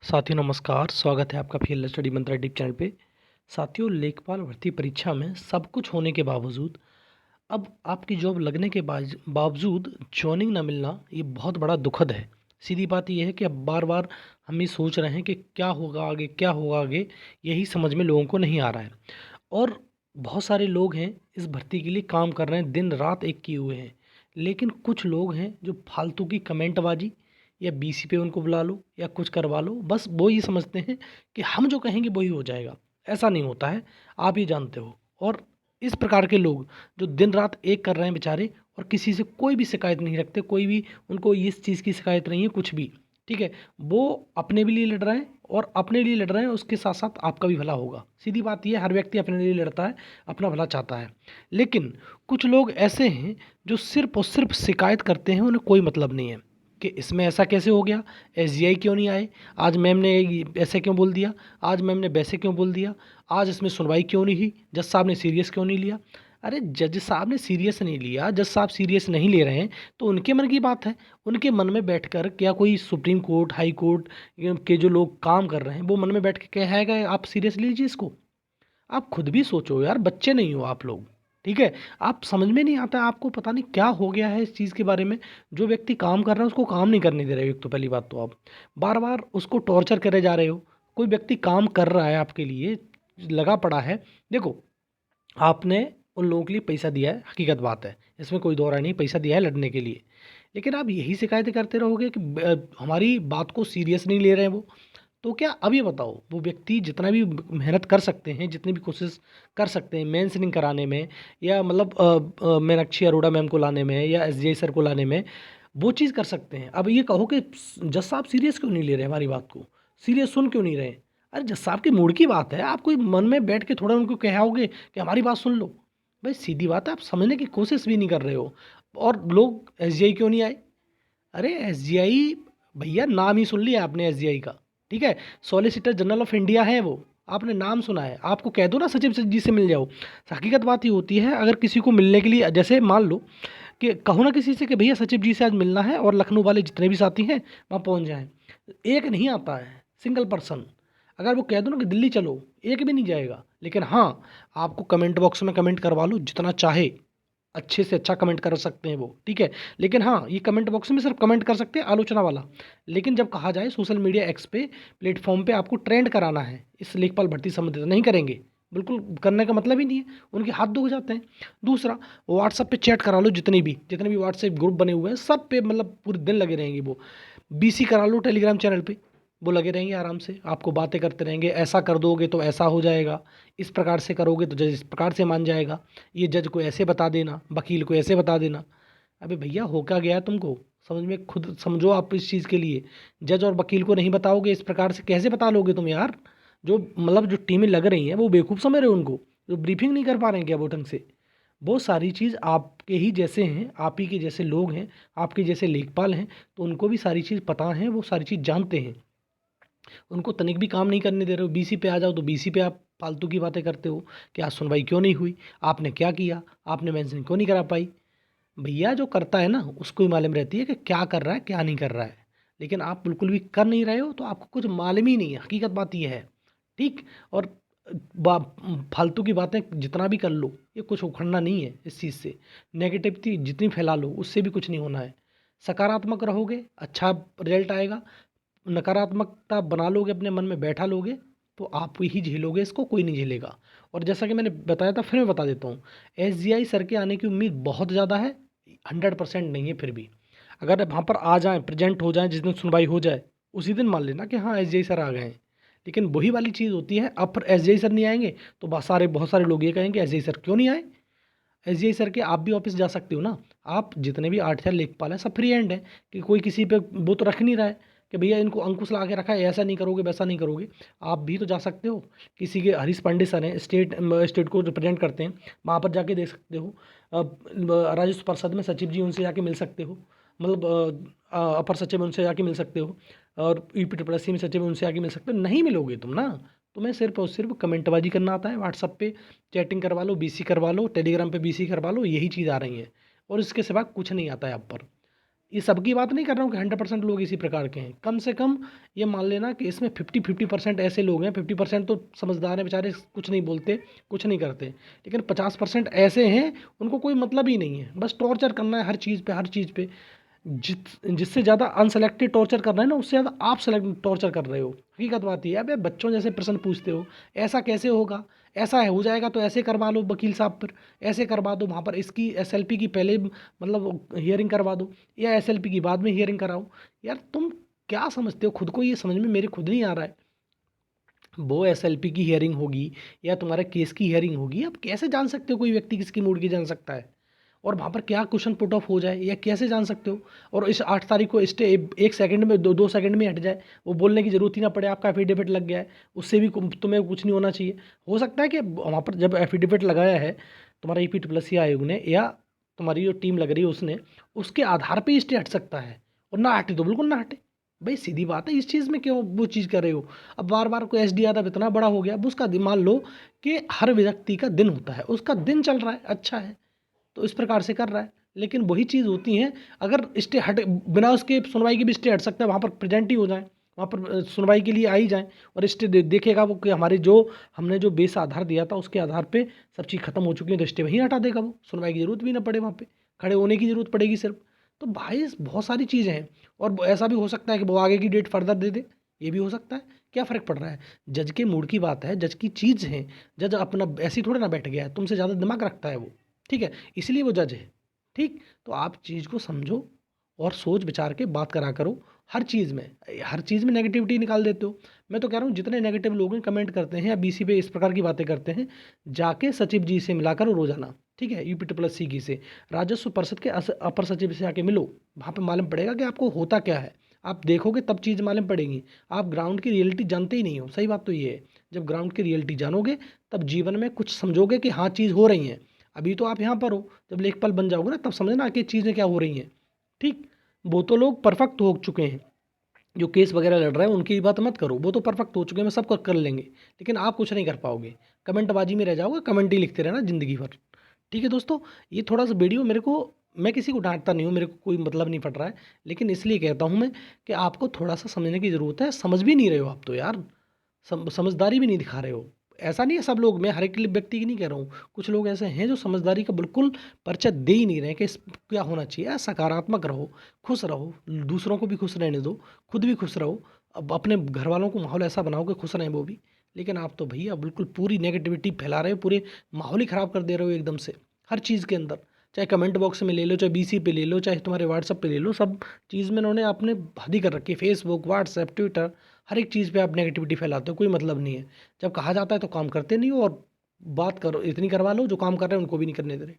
साथियों नमस्कार, स्वागत है आपका पीएल स्टडी मंत्रा यूट्यूब चैनल पे। साथियों, लेखपाल भर्ती परीक्षा में सब कुछ होने के बावजूद अब आपकी जॉब लगने के बावजूद जॉइनिंग ना मिलना ये बहुत बड़ा दुखद है। सीधी बात ये है कि अब बार-बार हम ये सोच रहे हैं कि क्या होगा आगे, क्या होगा आगे, यही समझ में लोगों को नहीं आ रहा है। और बहुत सारे लोग हैं इस भर्ती के लिए काम कर रहे हैं, दिन-रात एक किए हुए हैं। लेकिन कुछ लोग हैं जो फालतू की कमेंटबाजी या बीसी पे उनको बुला लो या कुछ करवा लो, बस वो ये समझते हैं कि हम जो कहेंगे वही हो जाएगा। ऐसा नहीं होता है, आप ये जानते हो। और इस प्रकार के लोग जो दिन-रात एक कर रहे हैं बेचारे और किसी से कोई भी शिकायत नहीं रखते, कोई भी उनको इस चीज़ की शिकायत नहीं है कुछ भी, ठीक है? वो अपने भी लिए लड़ रहे हैं और अपने लिए लड़ रहे हैं, उसके साथ-साथ आपका भी भला होगा। सीधी बात ये है, हर व्यक्ति अपने लिए लड़ता है, अपना भला चाहता है। लेकिन कुछ लोग ऐसे हैं जो सिर्फ़ और सिर्फ़ शिकायत करते हैं, उन्हें कोई मतलब नहीं है कि इसमें ऐसा कैसे हो गया? एसजीआई क्यों नहीं आए? आज मैम ने ये ऐसे क्यों बोल दिया? आज मैम ने वैसे क्यों बोल दिया? आज इसमें सुनवाई क्यों नहीं हुई? जज साहब ने सीरियस क्यों नहीं लिया? अरे जज साहब ने सीरियस नहीं लिया, जज साहब सीरियस नहीं ले रहे हैं, तो उनके मन की बात है। उनके मन में बैठकर क्या कोई सुप्रीम कोर्ट, हाई कोर्ट के जो लोग काम कर रहे हैं, वो मन में बैठ के कहेगा आप सीरियस लीजिए इसको? आप खुद भी सोचो यार, बच्चे नहीं हो आप लोग, ठीक है? आप समझ में नहीं आता, आपको पता नहीं क्या हो गया है इस चीज़ के बारे में। जो व्यक्ति काम कर रहा है उसको काम नहीं करने दे रहे हो, एक तो पहली बात तो आप। बार-बार उसको टॉर्चर करे जा रहे हो। कोई व्यक्ति काम कर रहा है आपके लिए, लगा पड़ा है। देखो, आपने उन लोगों के लिए पैसा दिया है, हकीकत बात है। इसमें कोई दो राय नहीं, पैसा दिया है लड़ने के लिए। लेकिन आप यही शिकायतें करते रहोगे कि हमारी बात को सीरियस नहीं ले रहे हैं वो। तो क्या अब ये बताओ, वो व्यक्ति जितना भी मेहनत कर सकते हैं, जितनी भी कोशिश कर सकते हैं मेंशनिंग कराने में या मतलब मीनाक्षी अरोड़ा मैम को लाने में या एसजीआई सर को लाने में, वो चीज़ कर सकते हैं। अब ये कहो कि जज साहब सीरियस क्यों नहीं ले रहे हमारी बात को? सीरियस सुन क्यों नहीं रहे? अरे जज साहब की मूड की बात है, आप कोई मन में बैठ के थोड़ा उनको कहोगे कि हमारी बात सुन लो। भाई सीधी बात है, आप समझने की कोशिश भी नहीं कर रहे हो। और लोग एसजीआई क्यों नहीं आए? अरे एसजीआई, भैया नाम ही सुन लिया आपने एसजीआई का, ठीक है? सॉलिसिटर जनरल ऑफ इंडिया है वो, आपने नाम सुना है। आपको कह दो ना सचिव जी से मिल जाओ। हकीकत बात ये होती है, अगर किसी को मिलने के लिए जैसे मान लो कि कहो ना किसी से कि भैया सचिव जी से आज मिलना है और लखनऊ वाले जितने भी साथी हैं वहाँ पहुँच जाएँ। एक नहीं आता है, सिंगल पर्सन। अगर वो कह दो ना कि दिल्ली चलो, एक भी नहीं जाएगा। लेकिन हाँ, आपको कमेंट बॉक्स में कमेंट करवा लो जितना चाहे, अच्छे से अच्छा कमेंट कर सकते हैं वो, ठीक है? लेकिन हाँ, ये कमेंट बॉक्स में सिर्फ कमेंट कर सकते हैं आलोचना वाला। लेकिन जब कहा जाए सोशल मीडिया एक्स पे प्लेटफॉर्म पे आपको ट्रेंड कराना है इस लेखपाल भर्ती संबंधित, नहीं करेंगे। बिल्कुल करने का मतलब ही नहीं है, उनके हाथ धो जाते हैं। दूसरा, व्हाट्सएप पे चैट करा लो जितने भी व्हाट्सएप ग्रुप बने हुए हैं सब पे मतलब पूरे दिन लगे रहेंगे वो। बीसी करा लो टेलीग्राम चैनल पे, वो लगे रहेंगे आराम से, आपको बातें करते रहेंगे, ऐसा कर दोगे तो ऐसा हो जाएगा, इस प्रकार से करोगे तो जज इस प्रकार से मान जाएगा, ये जज को ऐसे बता देना, वकील को ऐसे बता देना। अबे भैया हो क्या गया है तुमको? समझ में खुद समझो आप इस चीज़ के लिए। जज और वकील को नहीं बताओगे इस प्रकार से कैसे बता लोगे तुम यार? जो मतलब जो टीमें लग रही हैं वो बेवकूफ़ समझ रहे हो उनको? जो ब्रीफिंग नहीं कर पा रहे हैं क्या वो ढंग से? वो सारी चीज़ आपके ही जैसे हैं, आप ही के जैसे लोग हैं, आपके जैसे लेखपाल हैं, तो उनको भी सारी चीज़ पता है, वो सारी चीज़ जानते हैं। उनको तनिक भी काम नहीं करने दे रहे हो। बीसी पे आ जाओ तो बीसी पे आप फालतू की बातें करते हो कि आज सुनवाई क्यों नहीं हुई, आपने क्या किया, आपने मेंशन क्यों नहीं करा पाई। भैया जो करता है ना उसको ही मालूम रहती है कि क्या कर रहा है क्या नहीं कर रहा है। लेकिन आप बिल्कुल भी कर नहीं रहे हो तो आपको कुछ मालूम ही नहीं है, हकीकत बात यह है, ठीक। और फालतू की बातें जितना भी कर लो ये कुछ उखड़ना नहीं है इस चीज़ से। नेगेटिविटी जितनी फैला लो उससे भी कुछ नहीं होना है। सकारात्मक रहोगे अच्छा रिजल्ट आएगा, नकारात्मकता बना लोगे अपने मन में बैठा लोगे तो आप ही झेलोगे, इसको कोई नहीं झेलेगा। और जैसा कि मैंने बताया था फिर मैं बता देता हूँ, एसजीआई सर के आने की उम्मीद बहुत ज़्यादा है, 100% नहीं है। फिर भी अगर वहाँ पर आ जाएं, प्रेजेंट हो जाएं, जिस दिन सुनवाई हो जाए उसी दिन मान लेना कि हाँ एसजीआई सर आ गए हैं। लेकिन वही वाली चीज़ होती है, अब एसजीआई सर नहीं आएंगे तो बहुत सारे लोग ये कहेंगे एसजीआई सर क्यों नहीं आए। एसजीआई सर के आप भी ऑफिस जा सकते हो ना, आप जितने भी 8 लेखपाल हैं सब फ्री हैंड है कि कोई किसी पे वो तो रख नहीं रहा है कि भैया इनको अंकुश लगा के रखा है, ऐसा नहीं करोगे वैसा नहीं करोगे। आप भी तो जा सकते हो, किसी के हरीश पांडे सर हैं, स्टेट को रिप्रेजेंट करते हैं, वहाँ पर जाके देख सकते हो। राजस्व परिषद में सचिव जी उनसे जाके मिल सकते हो, मतलब अपर सचिव उनसे जाके मिल सकते हो, और यूपी ट्रिपल एस सी में सचिव उनसे आके मिल सकते हो। नहीं मिलोगे तुम ना, तुम्हें सिर्फ और सिर्फ कमेंटबाजी करना आता है, व्हाट्सअप पे चैटिंग करवा लो, बीसी करवा लो, टेलीग्राम पे बीसी करवा लो, यही चीज़ आ रही है और इसके सिवा कुछ नहीं आता है आप पर। ये सबकी बात नहीं कर रहा हूँ कि 100% लोग इसी प्रकार के हैं, कम से कम ये मान लेना कि इसमें 50% ऐसे लोग हैं, 50% तो समझदार हैं बेचारे, कुछ नहीं बोलते, कुछ नहीं करते, लेकिन 50% ऐसे हैं उनको कोई मतलब ही नहीं है, बस टॉर्चर करना है हर चीज़ पे, हर चीज़ पे। जिससे ज़्यादा अनसेलेक्टेड टॉर्चर कर रहे हैं ना, उससे ज़्यादा आप सेलेक्ट टॉर्चर कर रहे हो। हकीकत बात ये है, अबे बच्चों जैसे प्रश्न पूछते हो, ऐसा कैसे होगा, ऐसा है हो जाएगा तो ऐसे करवा लो वकील साहब पर, ऐसे करवा दो, वहाँ पर इसकी एसएलपी की पहले मतलब हियरिंग करवा दो, या एसएलपी की बाद में हियरिंग कराओ। यार तुम क्या समझते हो खुद को, ये समझ में मेरे खुद नहीं आ रहा है। वो एसएलपी की हियरिंग होगी या तुम्हारे केस की हियरिंग होगी, आप कैसे जान सकते हो कोई व्यक्ति किसकी मूड की जान सकता है, और वहाँ पर क्या क्वेश्चन पुट ऑफ हो जाए, या कैसे जान सकते हो। और इस 8 तारीख को स्टे 1 सेकंड में, 2 सेकंड में हट जाए, वो बोलने की ज़रूरत ही ना पड़े, आपका एफिडेविट लग गया है, उससे भी तुम्हें कुछ नहीं होना चाहिए। हो सकता है कि वहाँ पर जब एफिडेविट लगाया है तुम्हारा ईपीडब्ल्यूएससी आयोग ने, या तुम्हारी जो टीम लग रही है उसने, उसके आधार पर स्टे हट सकता है, और ना हटे तो बिल्कुल ना हटे। भाई सीधी बात है, इस चीज़ में क्यों वो चीज़ कर रहे हो। अब बार बार कोई एसडी यादव इतना बड़ा हो गया, अब उसका मान लो कि हर व्यक्ति का दिन होता है, उसका दिन चल रहा है, अच्छा है, तो इस प्रकार से कर रहा है। लेकिन वही चीज़ होती है, अगर स्टे हट, बिना उसके सुनवाई के भी स्टे हट सकता है, वहाँ पर प्रेजेंट ही हो जाए, वहाँ पर सुनवाई के लिए आ ही जाए, और स्टे देखेगा वो कि हमारे जो हमने जो बेस आधार दिया था उसके आधार पे सब चीज़ खत्म हो चुकी है, तो स्टे वहीं हटा देगा, वो सुनवाई की जरूरत भी ना पड़े, वहाँ पे खड़े होने की जरूरत पड़ेगी सिर्फ। तो भाई बहुत सारी चीज़ें हैं, और ऐसा भी हो सकता है कि वो आगे की डेट फर्दर दे दे, ये भी हो सकता है। क्या फ़र्क पड़ रहा है, जज के मूड की बात है, जज की चीज़ है, जज अपना ऐसे ही थोड़े ना बैठ गया है, तुमसे ज़्यादा दिमाग रखता है वो, ठीक है, इसलिए वो जज है। ठीक, तो आप चीज़ को समझो और सोच विचार के बात करा करो, हर चीज़ में, हर चीज़ में नेगेटिविटी निकाल देते हो। मैं तो कह रहा हूँ जितने नेगेटिव लोग हैं कमेंट करते हैं या बीसी पे इस प्रकार की बातें करते हैं, जाके सचिव जी से मिला करो रोजाना, ठीक है, यूपी की से, राजस्व परिषद के अपर सचिव से आके मिलो, वहाँ पे मालूम पड़ेगा कि आपको होता क्या है। आप देखोगे तब चीज़ मालूम पड़ेगी, आप ग्राउंड की रियलिटी जानते ही नहीं हो। सही बात तो ये है, जब ग्राउंड की रियलिटी जानोगे तब जीवन में कुछ समझोगे कि हाँ चीज़ हो रही है। अभी तो आप यहाँ पर हो, जब लेखपाल बन जाओगे ना तब समझना कि चीज़ें क्या हो रही हैं। ठीक, वो तो लोग परफेक्ट हो चुके हैं, जो केस वगैरह लड़ रहे हैं उनकी बात मत करो, वो तो परफेक्ट हो चुके हैं, सब कर लेंगे, लेकिन आप कुछ नहीं कर पाओगे, कमेंटबाजी में रह जाओगे, कमेंट ही लिखते रहना ज़िंदगी भर। ठीक है दोस्तों, ये थोड़ा सा वीडियो मेरे को, मैं किसी को डांटता नहीं हूँ, मेरे को कोई मतलब नहीं पड़ रहा है, लेकिन इसलिए कहता हूँ मैं कि आपको थोड़ा सा समझने की ज़रूरत है, समझ भी नहीं रहे हो आप तो यार, समझदारी भी नहीं दिखा रहे हो। ऐसा नहीं है सब लोग, मैं हर एक व्यक्ति की नहीं कह रहा हूँ, कुछ लोग ऐसे हैं जो समझदारी का बिल्कुल परिचय दे ही नहीं रहे कि क्या होना चाहिए। सकारात्मक रहो, खुश रहो, दूसरों को भी खुश रहने दो, खुद भी खुश रहो, अब अपने घर वालों को माहौल ऐसा बनाओ कि खुश रहें वो भी। लेकिन आप तो भैया बिल्कुल पूरी नेगेटिविटी फैला रहे हो, पूरे माहौल ही ख़राब कर दे रहे हो एकदम से, हर चीज़ के अंदर, चाहे कमेंट बॉक्स में ले लो, चाहे बीसी पे ले लो, चाहे तुम्हारे व्हाट्सअप पे ले लो, सब चीज़ में उन्होंने आपने हद ही कर रखी है। फेसबुक, व्हाट्सएप, ट्विटर, हर एक चीज़ पे आप नेगेटिविटी फैलाते हो, कोई मतलब नहीं है। जब कहा जाता है तो काम करते नहीं हो, और बात करो इतनी करवा लो, जो काम कर रहे हैं उनको भी नहीं करने दे रहे।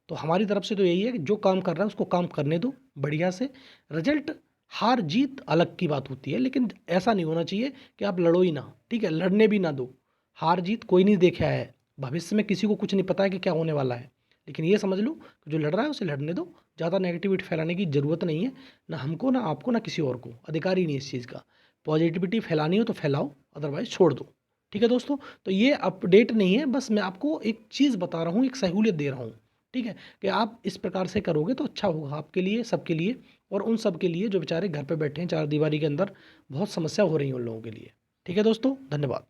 तो हमारी तरफ से तो यही है कि जो काम कर रहा है उसको काम करने दो बढ़िया से। रिजल्ट, हार जीत अलग की बात होती है, लेकिन ऐसा नहीं होना चाहिए कि आप लड़ो ही ना, ठीक है, लड़ने भी ना दो। हार जीत कोई नहीं देखा है, भविष्य में किसी को कुछ नहीं पता है कि क्या होने वाला है, लेकिन ये समझ लो कि जो लड़ रहा है उसे लड़ने दो। ज़्यादा नेगेटिविटी फैलाने की ज़रूरत नहीं है, ना हमको, ना आपको, ना किसी और को, अधिकार ही नहीं है इस चीज़ का। पॉजिटिविटी फैलानी हो तो फैलाओ, अदरवाइज छोड़ दो। ठीक है दोस्तों, तो ये अपडेट नहीं है, बस मैं आपको एक चीज़ बता रहा हूँ, एक सहूलियत दे रहा हूँ, ठीक है, कि आप इस प्रकार से करोगे तो अच्छा होगा आपके लिए, सबके लिए, और उन सब के लिए जो बेचारे घर पे बैठे हैं चार दीवारी के अंदर, बहुत समस्या हो रही है उन लोगों के लिए। ठीक है दोस्तों, धन्यवाद।